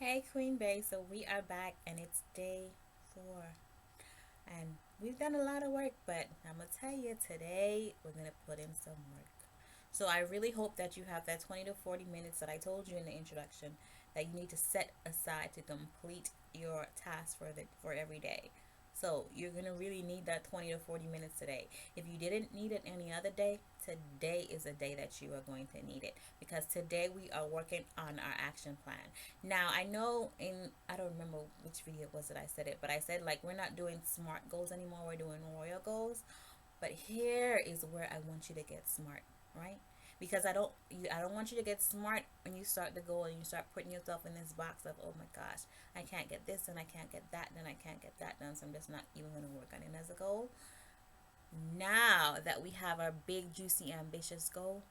Hey Queen Bay, so we are back and it's day 4. And we've done a lot of work, but I'm gonna tell you today we're gonna put in some work. So I really hope that you have that 20 to 40 minutes that I told you in the introduction that you need to set aside to complete your task for every day. So you're gonna really need that 20 to 40 minutes today. If you didn't need it any other day, today is the day that you are going to need it because today we are working on our action plan. Now I know I don't remember which video it was that I said it, but I said like we're not doing SMART goals anymore. We're doing royal goals. But here is where I want you to get smart, right? Because I don't want you to get smart when you start the goal and you start putting yourself in this box of, oh my gosh, I can't get this and I can't get that, and I can't get that done, so I'm just not even going to work on it as a goal. Now that we have our big, juicy, ambitious goal,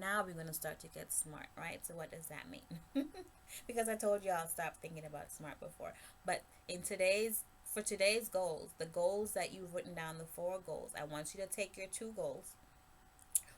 now we're going to start to get smart, right? So what does that mean? Because I told you I'll stop thinking about smart before. But for today's goals, the goals that you've written down, the 4 goals, I want you to take your 2 goals,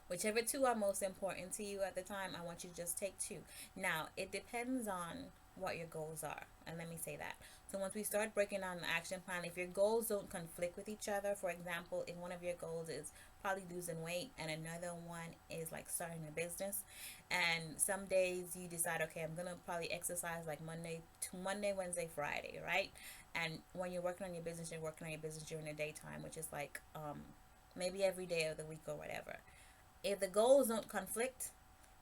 whichever 2 are most important to you at the time. I want you to just take 2. Now it depends on what your goals are, and let me say that. So once we start breaking down the action plan, if your goals don't conflict with each other, for example, if one of your goals is probably losing weight and another one is like starting a business, and some days you decide, okay, I'm gonna probably exercise like Monday, Wednesday, Friday, right? And when you're working on your business, you're working on your business during the daytime, which is like maybe every day of the week or whatever. If the goals don't conflict,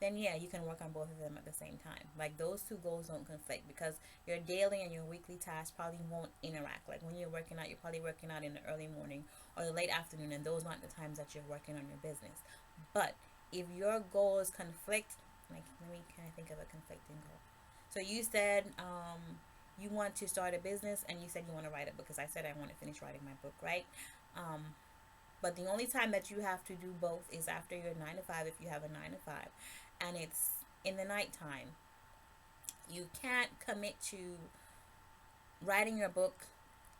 then yeah, you can work on both of them at the same time. Like those 2 goals don't conflict because your daily and your weekly tasks probably won't interact. Like when you're working out, you're probably working out in the early morning or the late afternoon, and those aren't the times that you're working on your business. But if your goals conflict, like let me kind of think of a conflicting goal. So you said you want to start a business, and you said you want to write a book because I said I want to finish writing my book, right? Um, but the only time that you have to do both is after your 9 to 5, if you have a 9 to 5, and it's in the nighttime. You can't commit to writing your book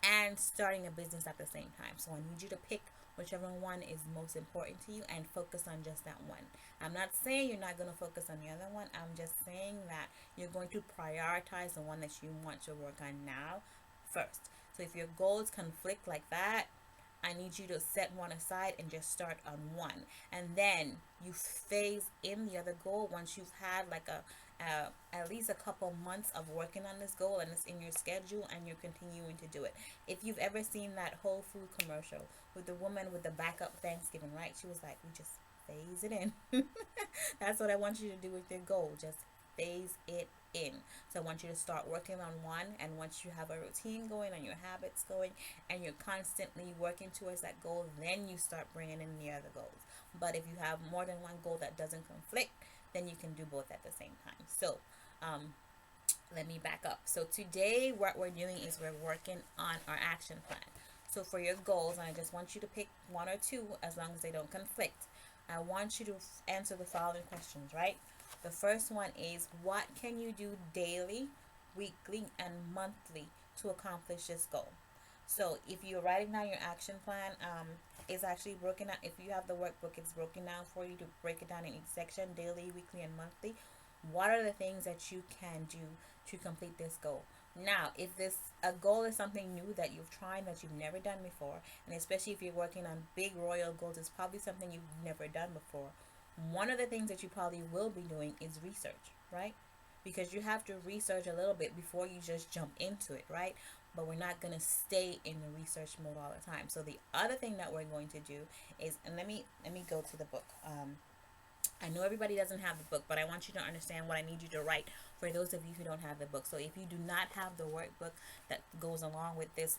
and starting a business at the same time. So I need you to pick whichever one is most important to you and focus on just that one. I'm not saying you're not going to focus on the other one. I'm just saying that you're going to prioritize the one that you want to work on now first. So if your goals conflict like that, I need you to set one aside and just start on one. And then you phase in the other goal once you've had like at least a couple months of working on this goal and it's in your schedule and you're continuing to do it. If you've ever seen that Whole Food commercial with the woman with the backup Thanksgiving, right? She was like, we just phase it in. That's what I want you to do with your goal. Just phase it in. So I want you to start working on one, and once you have a routine going and your habits going and you're constantly working towards that goal, then you start bringing in the other goals. But if you have more than one goal that doesn't conflict, then you can do both at the same time. So um, let me back up. So today what we're doing is we're working on our action plan. So for your goals, and I just want you to pick 1 or 2 as long as they don't conflict, I want you to answer the following questions, right? The first one is, what can you do daily, weekly, and monthly to accomplish this goal? So if you're writing down your action plan, it's actually broken out. If you have the workbook, it's broken down for you to break it down in each section, daily, weekly, and monthly. What are the things that you can do to complete this goal? Now, if this a goal is something new that you've tried that you've never done before, and especially if you're working on big royal goals, it's probably something you've never done before. One of the things that you probably will be doing is research, right? Because you have to research a little bit before you just jump into it, right? But we're not going to stay in the research mode all the time. So the other thing that we're going to do is, and let me go to the book. I know everybody doesn't have the book, but I want you to understand what I need you to write for those of you who don't have the book. So if you do not have the workbook that goes along with this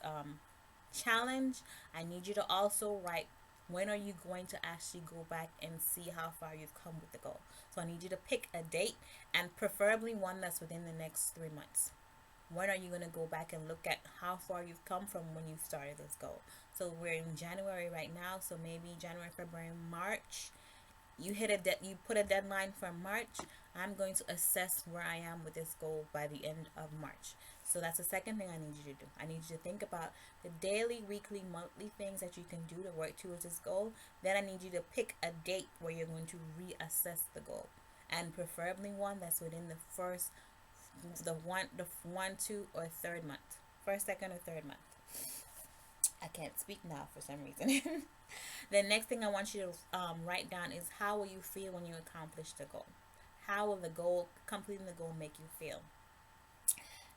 challenge, I need you to also write, when are you going to actually go back and see how far you've come with the goal. So I need you to pick a date, and preferably one that's within the next 3 months. When are you going to go back and look at how far you've come from when you started this goal? So we're in January right now, so maybe January, February, March. You put a deadline for March. I'm going to assess where I am with this goal by the end of March. So that's the second thing I need you to do. I need you to think about the daily, weekly, monthly things that you can do to work towards this goal. Then I need you to pick a date where you're going to reassess the goal, and preferably one that's within the first the one, two, or third month. First, second, or third month. I can't speak now for some reason. The next thing I want you to write down is, how will you feel when you accomplish the goal? How will the goal, completing the goal, make you feel?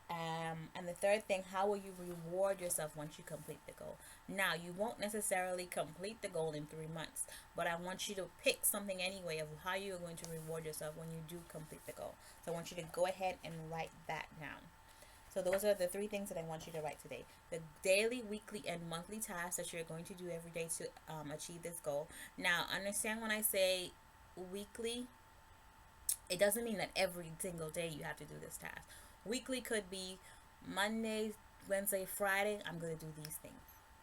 And the third thing, how will you reward yourself once you complete the goal? Now, you won't necessarily complete the goal in 3 months, but I want you to pick something anyway of how you're going to reward yourself when you do complete the goal. So I want you to go ahead and write that down. So those are the three things that I want you to write today: the daily, weekly, and monthly tasks that you're going to do every day to achieve this goal. Now, understand when I say weekly, it doesn't mean that every single day you have to do this task. Weekly could be Monday, Wednesday, Friday, I'm going to do these things.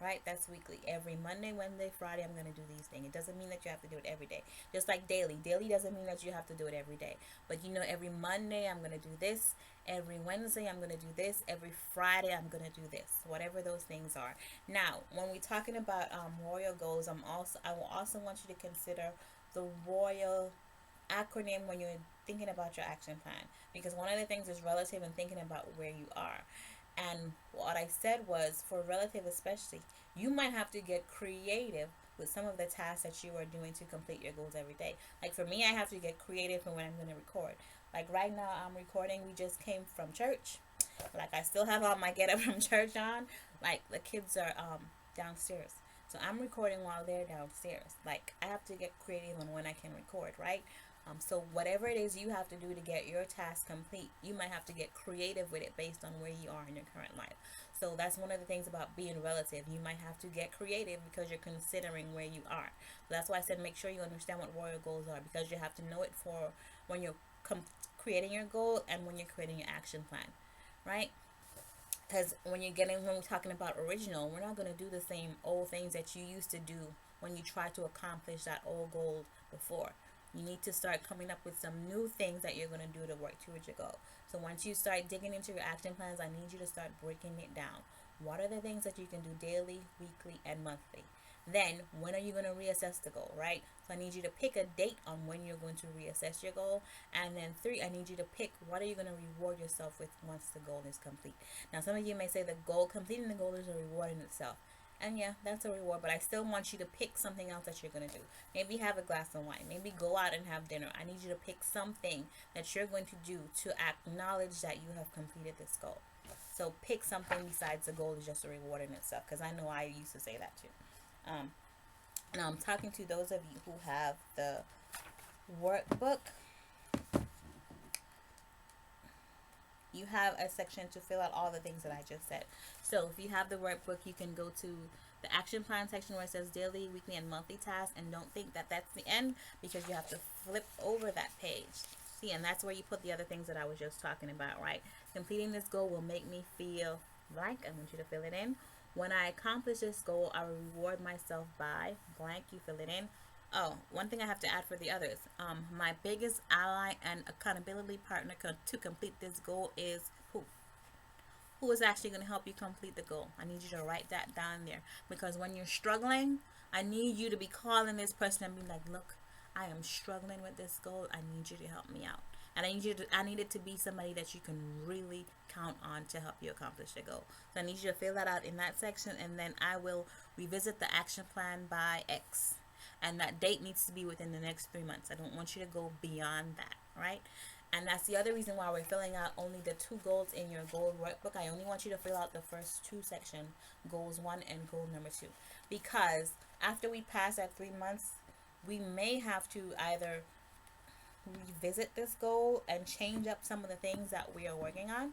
Right? That's weekly. Every Monday, Wednesday, Friday, I'm going to do these things. It doesn't mean that you have to do it every day. Just like daily. Daily doesn't mean that you have to do it every day. But every Monday, I'm going to do this. Every Wednesday, I'm going to do this. Every Friday, I'm going to do this. Whatever those things are. Now, when we're talking about royal goals, I will also want you to consider the royal acronym when you're thinking about your action plan, because one of the things is relative and thinking about where you are. And what I said was, for relative especially, you might have to get creative with some of the tasks that you are doing to complete your goals every day. Like for me, I have to get creative for when I'm going to record. Like right now, I'm recording. We just came from church. Like I still have all my get up from church on. Like the kids are downstairs. So I'm recording while they're downstairs. Like I have to get creative on when I can record, right? So whatever it is you have to do to get your task complete, you might have to get creative with it based on where you are in your current life. So that's one of the things about being relative. You might have to get creative because you're considering where you are. So that's why I said make sure you understand what royal goals are, because you have to know it for when you're creating your goal and when you're creating your action plan, right? Because when we're talking about original, we're not going to do the same old things that you used to do when you tried to accomplish that old goal before. You need to start coming up with some new things that you're going to do to work towards your goal. So once you start digging into your action plans, I need you to start breaking it down. What are the things that you can do daily, weekly, and monthly? Then, when are you going to reassess the goal, right? So I need you to pick a date on when you're going to reassess your goal. And then 3, I need you to pick what are you going to reward yourself with once the goal is complete. Now, some of you may say completing the goal is a reward in itself. And yeah, that's a reward, but I still want you to pick something else that you're going to do. Maybe have a glass of wine. Maybe go out and have dinner. I need you to pick something that you're going to do to acknowledge that you have completed this goal. So pick something besides the goal is just a reward in itself, because I know I used to say that too. Now I'm talking to those of you who have the workbook. You have a section to fill out all the things that I just said. So if you have the workbook, you can go to the action plan section where it says daily, weekly, and monthly tasks, and don't think that that's the end, because you have to flip over that page. See, and that's where you put the other things that I was just talking about, right? Completing this goal will make me feel like, I want you to fill it in. When I accomplish this goal, I will reward myself by blank. You fill it in. Oh, one thing I have to add for the others. My biggest ally and accountability partner to complete this goal is who? Who is actually going to help you complete the goal? I need you to write that down there, because when you're struggling, I need you to be calling this person and be like, look, I am struggling with this goal. I need you to help me out. And I need it to be somebody that you can really count on to help you accomplish the goal. So I need you to fill that out in that section, and then I will revisit the action plan by X. And that date needs to be within the next 3 months. I don't want you to go beyond that, right? And that's the other reason why we're filling out only the 2 goals in your goal workbook. I only want you to fill out the first 2 sections, goals 1 and goal number 2. Because after we pass that 3 months, we may have to either revisit this goal and change up some of the things that we are working on.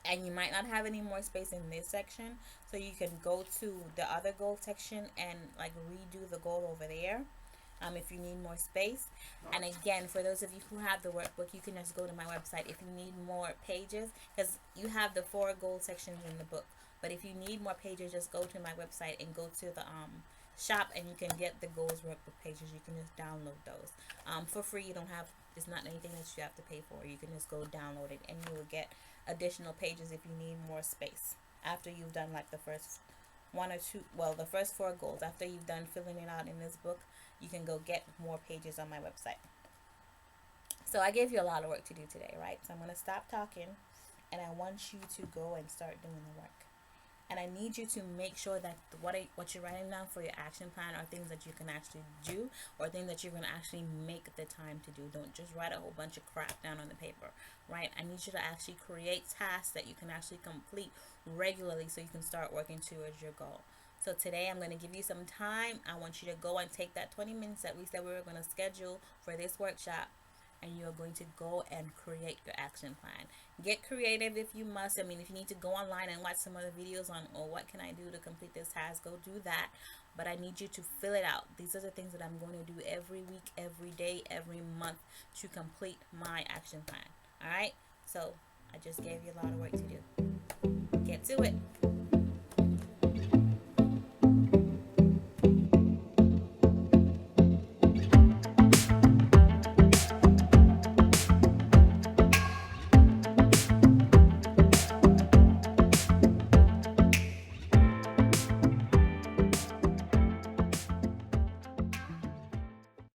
And you might not have any more space in this section, so you can go to the other goal section and like redo the goal over there if you need more space. And again, for those of you who have the workbook, you can just go to my website if you need more pages, because you have the 4 goal sections in the book. But if you need more pages, just go to my website and go to the shop, and you can get the goals workbook pages. You can just download those for free. You don't have, it's not anything that you have to pay for. You can just go download it, and you will get additional pages if you need more space after you've done like the first 1 or 2, well, the first 4 goals. After you've done filling it out in this book, you can go get more pages on my website. So I gave you a lot of work to do today, right? So I'm going to stop talking and I want you to go and start doing the work. And I need you to make sure that what you're writing down for your action plan are things that you can actually do, or things that you're going to actually make the time to do. Don't just write a whole bunch of crap down on the paper, right? I need you to actually create tasks that you can actually complete regularly so you can start working towards your goal. So today I'm going to give you some time. I want you to go and take that 20 minutes at least that we were going to schedule for this workshop, and you're going to go and create your action plan. Get creative if you must. I mean, if you need to go online and watch some other videos on, oh, what can I do to complete this task, go do that. But I need you to fill it out. These are the things that I'm going to do every week, every day, every month to complete my action plan. All right? So I just gave you a lot of work to do. Get to it.